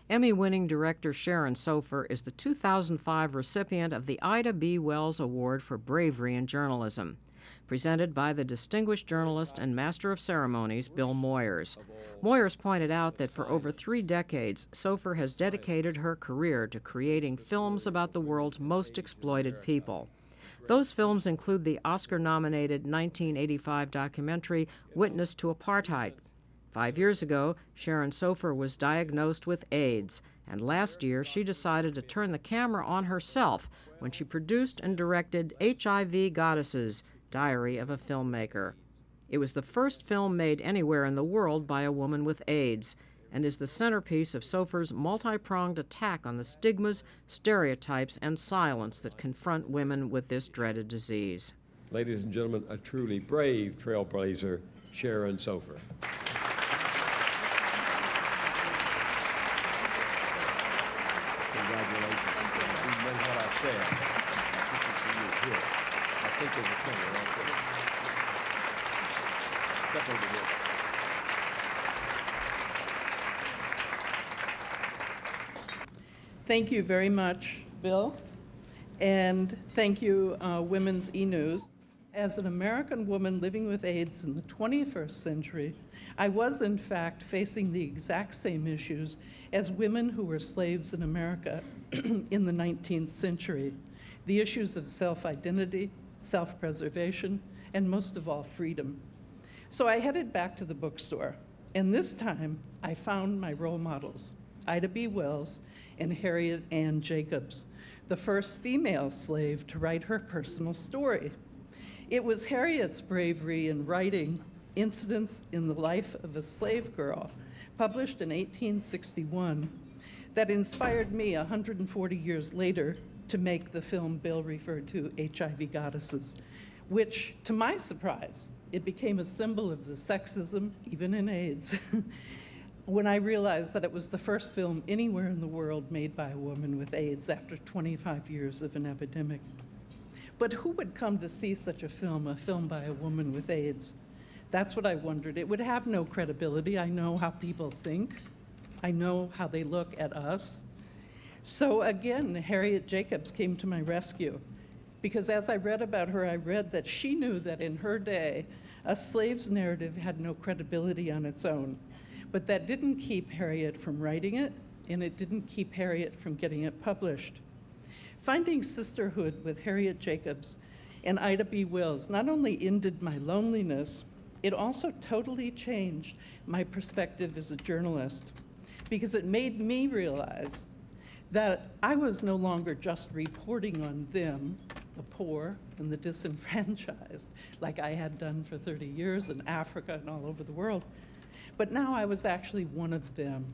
Emmy-winning director Sharon Sopher is the 2005 recipient of the Ida B. Wells Award for Bravery in Journalism, presented by the distinguished journalist and master of ceremonies, Bill Moyers. Moyers pointed out that for over 3 decades, Sopher has dedicated her career to creating films about the world's most exploited people. Those films include the Oscar-nominated 1985 documentary Witness to Apartheid. 5 years ago, Sharon Sopher was diagnosed with AIDS, and last year she decided to turn the camera on herself when she produced and directed HIV Goddesses, Diary of a Filmmaker. It was the first film made anywhere in the world by a woman with AIDS, and is the centerpiece of Sopher's multi-pronged attack on the stigmas, stereotypes, and silence that confront women with this dreaded disease. Ladies and gentlemen, a truly brave trailblazer, Sharon Sopher. Congratulations. You know what I said. This is for you here. I think there's a camera right there. Step over here. Thank you very much, Bill, and thank you, Women's eNews. As an American woman living with AIDS in the 21st century, I was in fact facing the exact same issues as women who were slaves in America in the 19th century. The issues of self-identity, self-preservation, and most of all, freedom. So I headed back to the bookstore, and this time I found my role models, Ida B. Wells and Harriet Ann Jacobs, the first female slave to write her personal story. It was Harriet's bravery in writing Incidents in the Life of a Slave Girl, published in 1861, that inspired me 140 years later to make the film Bill referred to, HIV Goddesses, which, to my surprise, it became a symbol of the sexism, even in AIDS, when I realized that it was the first film anywhere in the world made by a woman with AIDS after 25 years of an epidemic. But who would come to see such a film by a woman with AIDS? That's what I wondered. It would have no credibility. I know how people think. I know how they look at us. So again, Harriet Jacobs came to my rescue, because as I read about her, I read that she knew that in her day, a slave's narrative had no credibility on its own. But that didn't keep Harriet from writing it, and it didn't keep Harriet from getting it published. Finding sisterhood with Harriet Jacobs and Ida B. Wells not only ended my loneliness, it also totally changed my perspective as a journalist, because it made me realize that I was no longer just reporting on them, the poor and the disenfranchised, like I had done for 30 years in Africa and all over the world, but now I was actually one of them.